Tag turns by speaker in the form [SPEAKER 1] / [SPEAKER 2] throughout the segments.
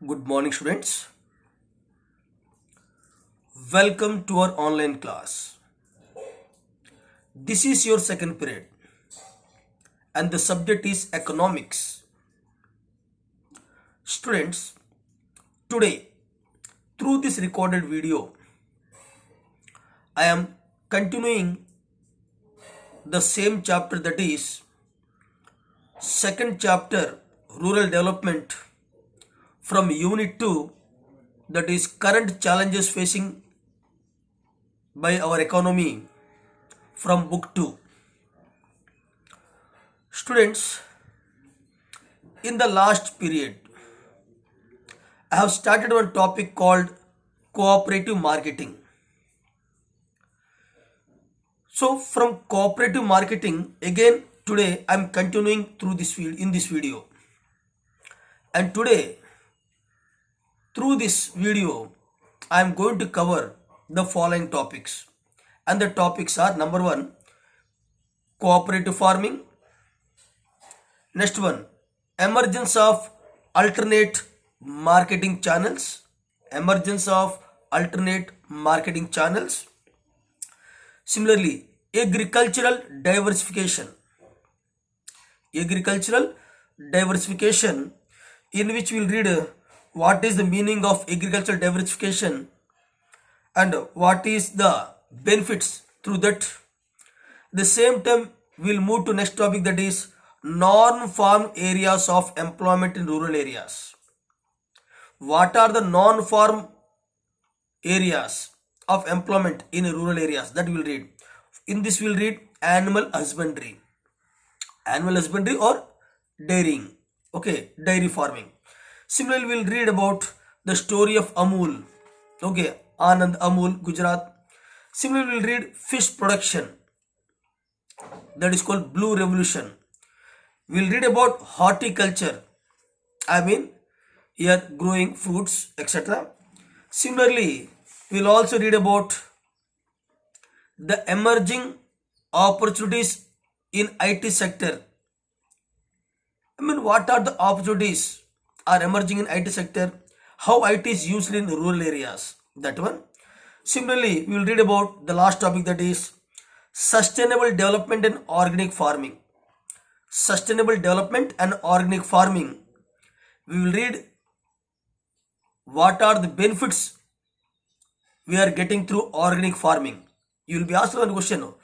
[SPEAKER 1] Good morning, students. Welcome to our online class. This is your second period, and the subject is economics. Students, today, through this recorded video, I am continuing the same chapter, that is, second chapter, Rural Development, from Unit 2, that is, current challenges facing by our economy, from Book 2. Students, in the last period, I have started one topic called cooperative marketing. So from cooperative marketing, again today I am continuing through this field in this video. And today, through this video, I am going to cover the following topics. And the topics are: number one, cooperative farming. Next one, emergence of alternate marketing channels. Emergence of alternate marketing channels. Similarly, agricultural diversification. Agricultural diversification, in which we will read what is the meaning of agricultural diversification and what is the benefits through that. The same time, we will move to next topic, that is non-farm areas of employment in rural areas. What are the non-farm areas of employment in rural areas? That we will read. In this we will read animal husbandry or dairying. Okay, dairy farming. Similarly, we will read about the story of Amul. Okay, Anand Amul, Gujarat. Similarly, we will read fish production, that is called Blue Revolution. We will read about horticulture, here growing fruits, etc. Similarly, we will also read about the emerging opportunities in IT sector. What are the opportunities are emerging in IT sector? How IT is used in rural areas? That one. Similarly, we will read about the last topic, that is sustainable development and organic farming. Sustainable development and organic farming. We will read what are the benefits we are getting through organic farming. You will be asked one question: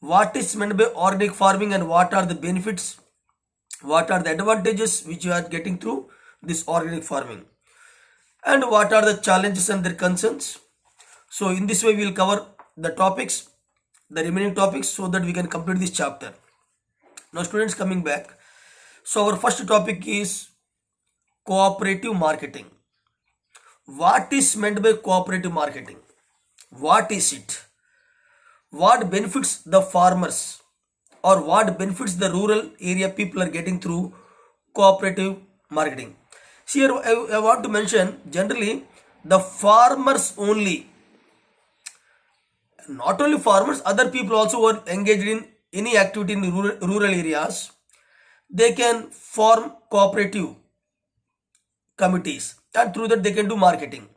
[SPEAKER 1] what is meant by organic farming and what are the benefits? What are the advantages which you are getting through this organic farming? And what are the challenges and their concerns? So in this way we will cover the topics, the remaining topics, so that we can complete this chapter. Now students, coming back. So our first topic is cooperative marketing. What is meant by cooperative marketing? What is it? What benefits the farmers or what benefits the rural area people are getting through cooperative marketing? See, here I want to mention generally the farmers only. Not only farmers, other people also who are engaged in any activity in rural areas, they can form cooperative committees, and through that they can do marketing.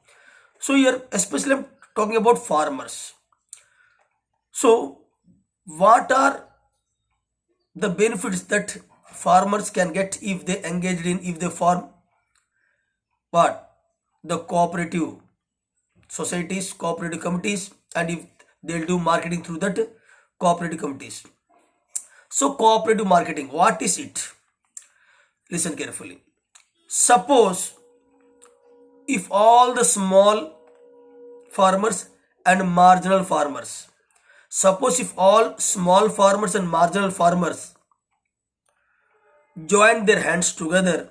[SPEAKER 1] So here especially I'm talking about farmers. So what are the benefits that farmers can get if they if they form what? The cooperative societies, cooperative committees, and if they'll do marketing through that cooperative committees. So cooperative marketing, what is it? Listen carefully. Suppose if all the small farmers and marginal farmers, suppose if all small farmers and marginal farmers join their hands together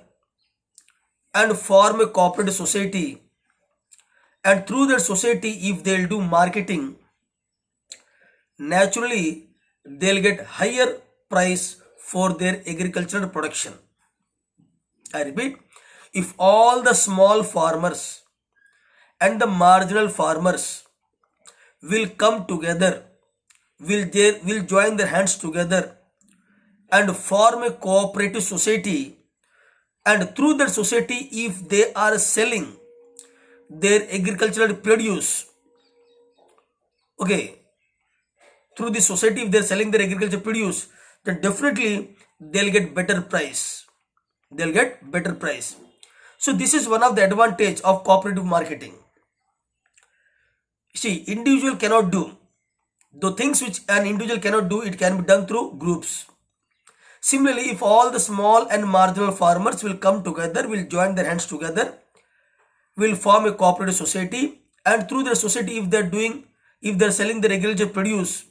[SPEAKER 1] and form a cooperative society, and through that society if they'll do marketing, naturally they'll get higher price for their agricultural production. I repeat, if all the small farmers and the marginal farmers will come together, will join their hands together and form a cooperative society, and through that society, if they are selling their agricultural produce, okay, through the society, if they're selling their agricultural produce, then definitely they'll get better price. They'll get better price. So this is one of the advantage of cooperative marketing. See, individual cannot do the things which an individual cannot do. It can be done through groups. Similarly, if all the small and marginal farmers will come together, will join their hands together, will form a cooperative society, and through their society, if they're selling their agricultural produce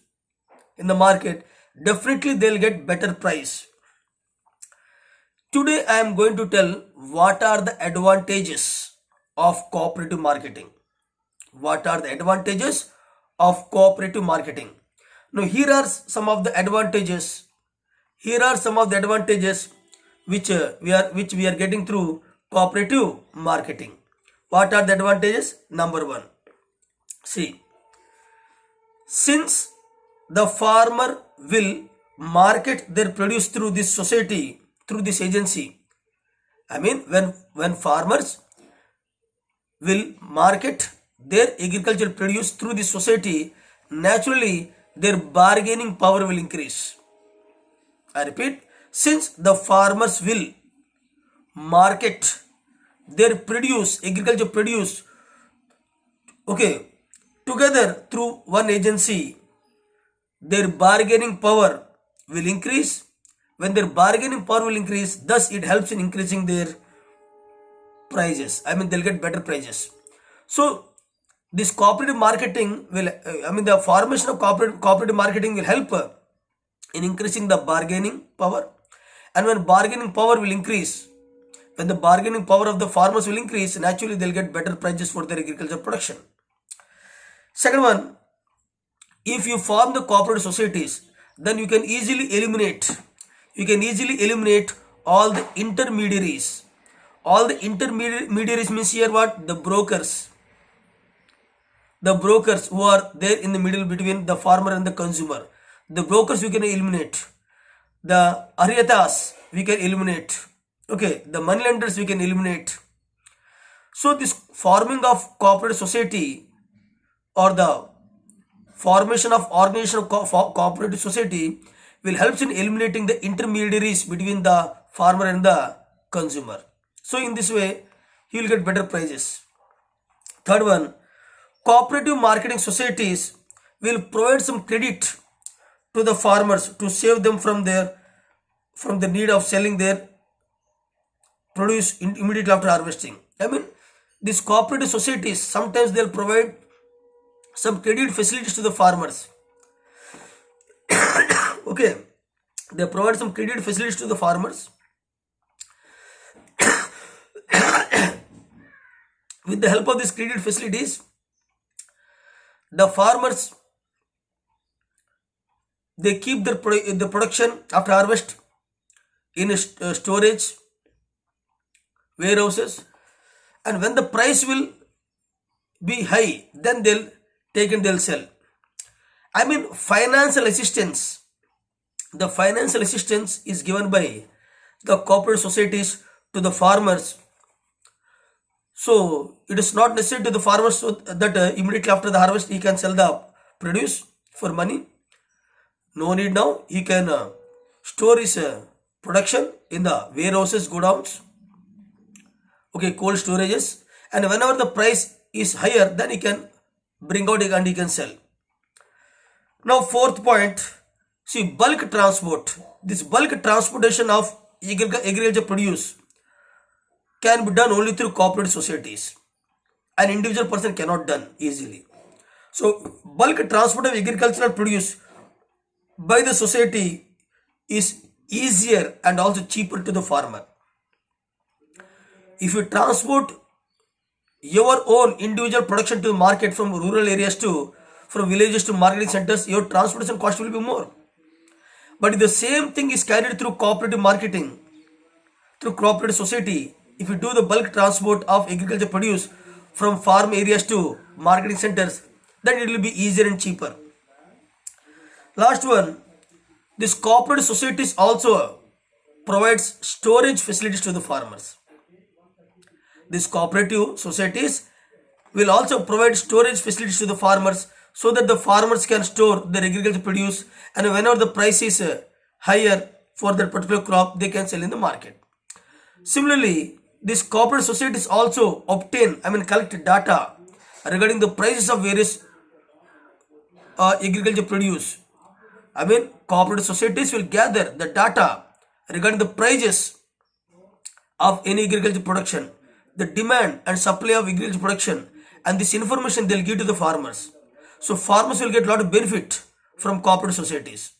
[SPEAKER 1] in the market, definitely they'll get better price. Today I am going to tell what are the advantages of cooperative marketing. What are the advantages of cooperative marketing? Now here are some of the advantages. Here are some of the advantages which we are getting through cooperative marketing. What are the advantages? Number one, see, since the farmer will market their produce through this society, through this agency. I mean, when farmers will market their agricultural produce through this society, naturally their bargaining power will increase. I repeat, since the farmers will market their produce, agricultural produce, okay, together through one agency, their bargaining power will increase. When their bargaining power will increase, thus it helps in increasing their prices. I mean, they'll get better prices. So this cooperative marketing will, the formation of cooperative marketing will help in increasing the bargaining power. And when bargaining power will increase, when the bargaining power of the farmers will increase, naturally they'll get better prices for their agricultural production. Second one, if you form the cooperative societies, then you can easily eliminate all the intermediaries. All the intermediaries means here what? The brokers who are there in the middle between the farmer and the consumer. The brokers we can eliminate. The aryatas we can eliminate. Okay, the money lenders we can eliminate. So this forming of cooperative society or the formation of organization of cooperative society will help in eliminating the intermediaries between the farmer and the consumer. So in this way, he will get better prices. Third one, cooperative marketing societies will provide some credit to the farmers to save them from the need of selling their produce immediately after harvesting. I mean, these cooperative societies, sometimes they'll provide some credit facilities to the farmers. Okay, they provide some credit facilities to the farmers. With the help of these credit facilities, the farmers, they keep the production after harvest in storage warehouses, and when the price will be high, then they'll take and they'll sell. I mean, financial assistance. The financial assistance is given by the cooperative societies to the farmers. So it is not necessary to the farmers so that immediately after the harvest he can sell the produce for money. No need now. He can store his production in the warehouses, godowns, okay, cold storages, and whenever the price is higher, then he can bring out and he can sell. Now fourth point, see, bulk transport. This bulk transportation of agricultural produce can be done only through cooperative societies. An individual person cannot done easily. So bulk transport of agricultural produce by the society is easier and also cheaper to the farmer. If you transport your own individual production to the market from rural areas from villages to marketing centers, your transportation cost will be more. But if the same thing is carried through cooperative marketing, through cooperative society, if you do the bulk transport of agriculture produce from farm areas to marketing centers, then it will be easier and cheaper. Last one, this cooperative societies also provides storage facilities to the farmers. These cooperative societies will also provide storage facilities to the farmers so that the farmers can store their agricultural produce, and whenever the price is higher for that particular crop, they can sell in the market. Similarly, these cooperative societies also collect data regarding the prices of various agricultural produce. Cooperative societies will gather the data regarding the prices of any agricultural production, the demand and supply of agricultural production, and this information they'll give to the farmers. So farmers will get a lot of benefit from cooperative societies.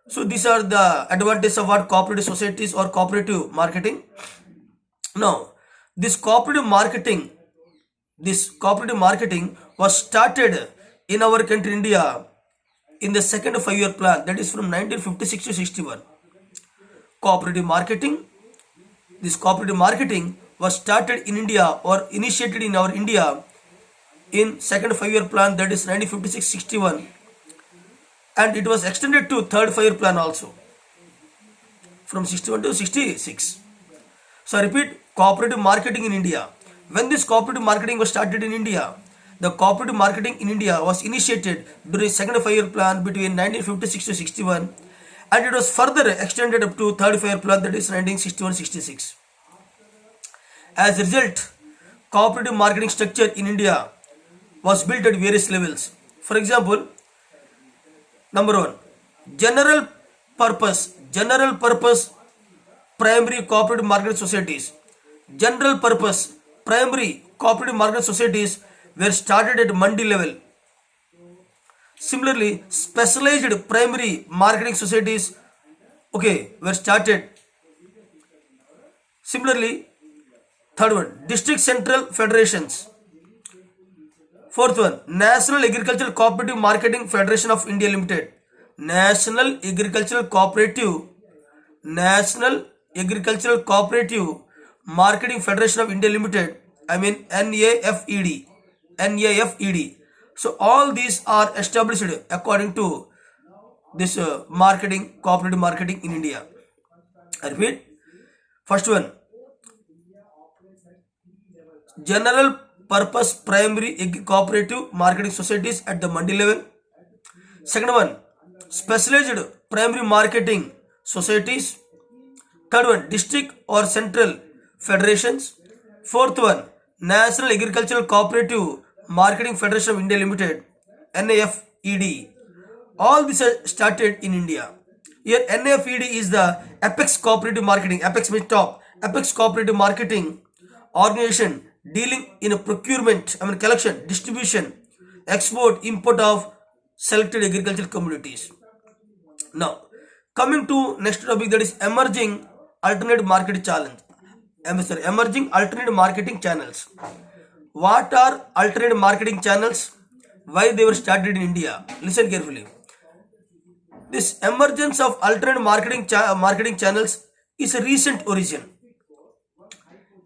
[SPEAKER 1] So these are the advantages of what cooperative societies or cooperative marketing. Now, this cooperative marketing was started in our country India in the second 5-year plan, that is from 1956 to 61. This cooperative marketing was started in India or initiated in our India in second 5-year plan, that is 1956-61, and it was extended to third 5-year plan also from 61 to 66. So I repeat, cooperative marketing in India. When this cooperative marketing was started in India, the cooperative marketing in India was initiated during second 5-year plan between 1956 to 61, and it was further extended up to third 5-year plan, that is 1961-66. As a result, cooperative marketing structure in India was built at various levels. For example, number 1, general purpose primary cooperative marketing societies. General purpose primary cooperative marketing societies were started at mandi level. Similarly, specialized primary marketing societies were started. Similarly, third one, district central federations. Fourth one, National Agricultural Cooperative Marketing Federation of India Limited. National Agricultural Cooperative Marketing Federation of India Limited, NAFED. So all these are established according to this cooperative marketing in India. I repeat, first one, general purpose primary cooperative marketing societies at the mandi level. Second one, specialized primary marketing societies. Third one, district or central federations. Fourth one, National Agricultural Cooperative Marketing Federation of India Limited, NAFED. All these are started in India. Here NAFED is the Apex Cooperative Marketing. Apex means top. Apex Cooperative Marketing organization dealing in a procurement, collection, distribution, export, import of selected agricultural commodities. Now, coming to next topic, that is emerging alternate market challenge. Emerging alternate marketing channels. What are alternate marketing channels? Why they were started in India? Listen carefully. This emergence of alternate marketing channels is a recent origin.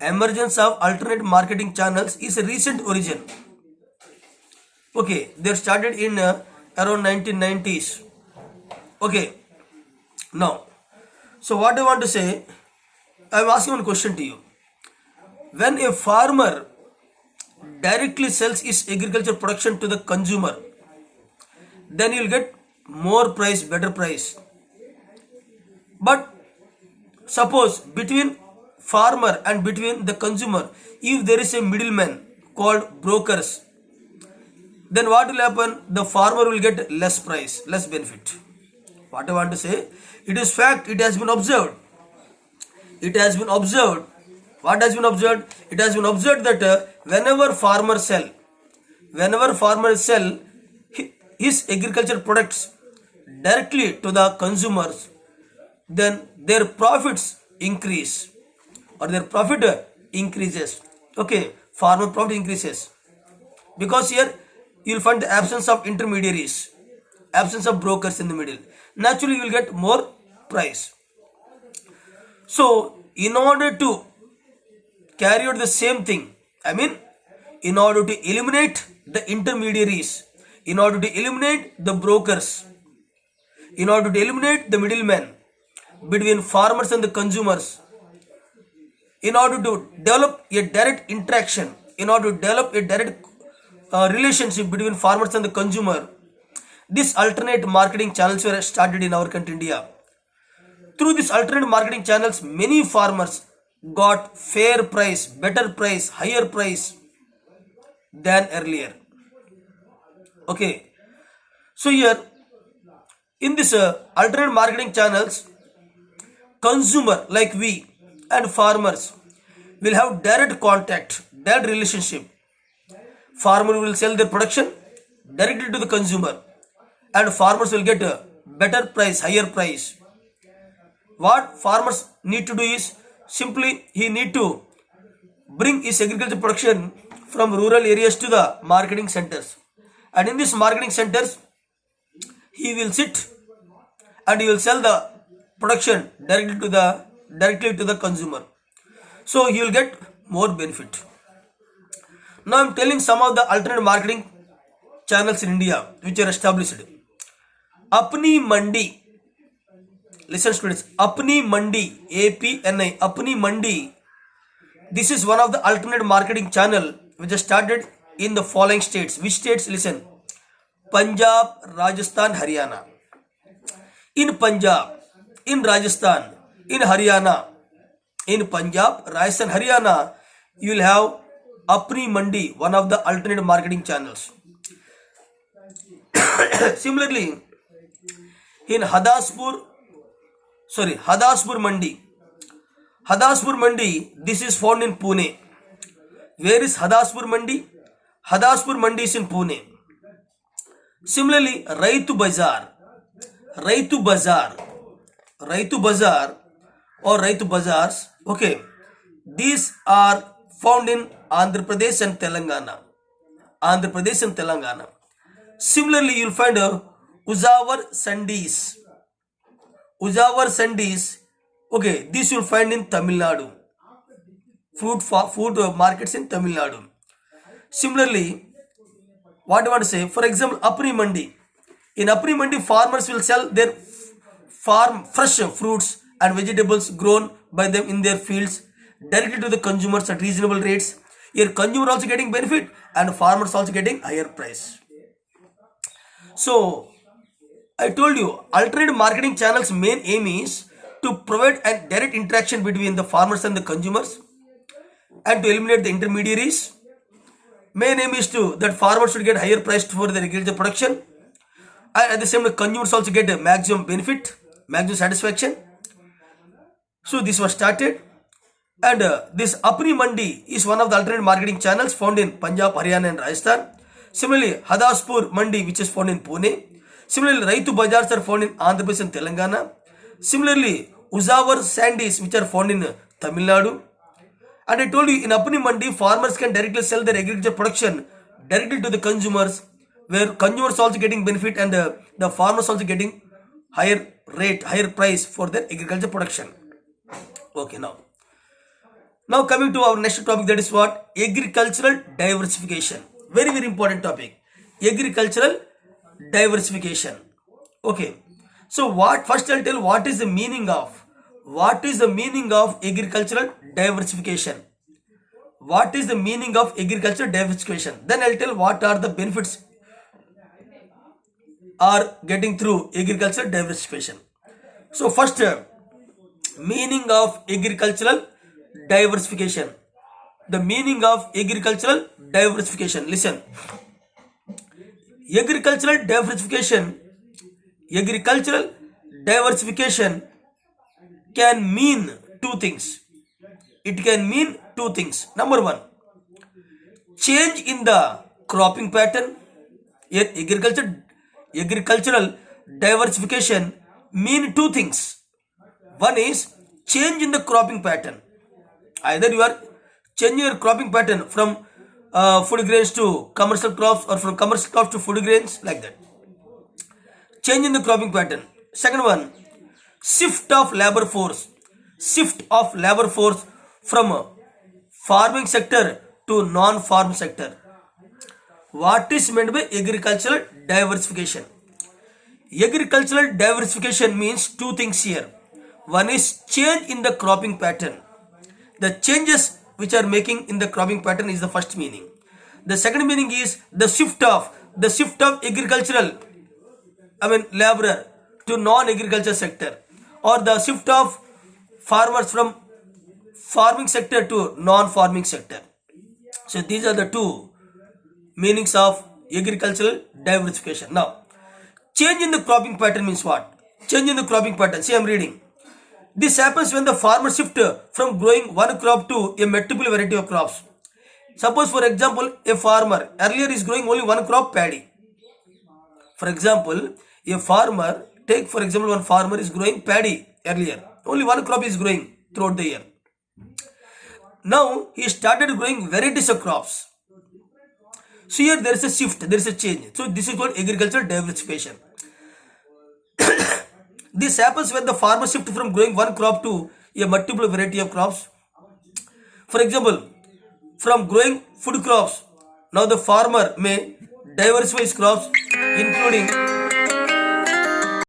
[SPEAKER 1] Emergence of alternate marketing channels is a recent origin. They started in around 1990s. Now, so what I want to say, I am asking one question to you. When a farmer directly sells his agricultural production to the consumer, then he will get more price, better price. But suppose between farmer and between the consumer, if there is a middleman called brokers, then what will happen? The farmer will get less price, less benefit. What I want to say, it is fact, it has been observed. What has been observed? It has been observed that whenever farmers sell his agricultural products directly to the consumers, then their profits increase or their profit increases. Farmer profit increases because here you will find the absence of intermediaries, absence of brokers in the middle. Naturally, you will get more price. So, in order to carry out the same thing, in order to eliminate the intermediaries, in order to eliminate the brokers, in order to eliminate the middlemen, between farmers and the consumers, in order to develop a direct interaction, in order to develop a direct relationship between farmers and the consumer, these alternate marketing channels were started in our country India. Through these alternate marketing channels, many farmers got fair price, better price, higher price than earlier. Okay, so here in this alternate marketing channels, consumer like we and farmers will have direct contact, direct relationship. Farmer will sell their production directly to the consumer, and farmers will get a better price, higher price. What farmers need to do is simply he need to bring his agriculture production from rural areas to the marketing centers, and in these marketing centers he will sit and he will sell the production directly to the consumer, so he will get more benefit. Now I am telling some of the alternate marketing channels in India which are established. Apni Mandi. Listen students, Apni Mandi, APNI, Apni Mandi. This is one of the alternate marketing channel which is started in the following states. Which states? Listen. Punjab, Rajasthan, Haryana. In Punjab, in Rajasthan, in Haryana, in Punjab, Rajasthan, Haryana, you will have Apni Mandi, one of the alternate marketing channels. Similarly, in Hadaspur Mandi. Hadaspur Mandi, this is found in Pune. Where is Hadaspur Mandi? Hadaspur Mandi is in Pune. Similarly, Raitu Bazar or Raitu Bazars, okay, these are found in Andhra Pradesh and Telangana. Similarly, you will find Uzawar Sandis, okay, this you will find in Tamil Nadu. Food markets in Tamil Nadu. Similarly, what do I want to say? For example, Apni Mandi. In Apni Mandi, farmers will sell their fresh fruits and vegetables grown by them in their fields directly to the consumers at reasonable rates. Here, consumer also getting benefit and farmers also getting higher price. So, I told you, alternate marketing channels' main aim is to provide a direct interaction between the farmers and the consumers and to eliminate the intermediaries. Main aim is that farmers should get higher price for their agriculture production, and at the same time consumers also get a maximum benefit, maximum satisfaction. So this was started, and this Apni Mandi is one of the alternate marketing channels found in Punjab, Haryana and Rajasthan. Similarly, Hadaspur Mandi, which is found in Pune. Similarly, Raitu Bazars are found in Andhra Pradesh and Telangana. Similarly, Uzawar Sandis, which are found in Tamil Nadu. And I told you, in Apni Mandi, farmers can directly sell their agriculture production directly to the consumers, where consumers also getting benefit and the farmers also getting higher rate, higher price for their agriculture production. Okay, now coming to our next topic, that is what? Agricultural diversification. Very, very important topic. Agricultural diversification. Okay, so first I'll tell what is the meaning of agricultural diversification. What is the meaning of agricultural diversification? Then I'll tell what are the benefits are getting through agricultural diversification. So first, meaning of agricultural diversification. The meaning of agricultural diversification. Listen. Agricultural diversification can mean two things. It can mean two things. Number one, change in the cropping pattern. Here, agricultural diversification mean two things. One is change in the cropping pattern. Either you are changing your cropping pattern from food grains to commercial crops, or from commercial crops to food grains, like that. Change in the cropping pattern. Second one, shift of labor force from farming sector to non-farm sector. What is meant by agricultural diversification? Agricultural diversification means two things here. One is change in the cropping pattern. The changes which are making in the cropping pattern is the first meaning. The second meaning is the shift of agricultural, laborer to non-agriculture sector, or the shift of farmers from farming sector to non-farming sector. So these are the two meanings of agricultural diversification. Now, change in the cropping pattern means what? Change in the cropping pattern. See, I am reading. This happens when the farmer shift from growing one crop to a multiple variety of crops. Suppose, for example, a farmer earlier is growing only one crop, paddy. For example, a farmer, take for example, one farmer is growing paddy earlier. Only one crop is growing throughout the year. Now he started growing varieties of crops. So here there is a shift, there is a change. So this is called agricultural diversification. This happens when the farmer shift from growing one crop to a multiple variety of crops. For example, from growing food crops, now the farmer may diversify his crops, including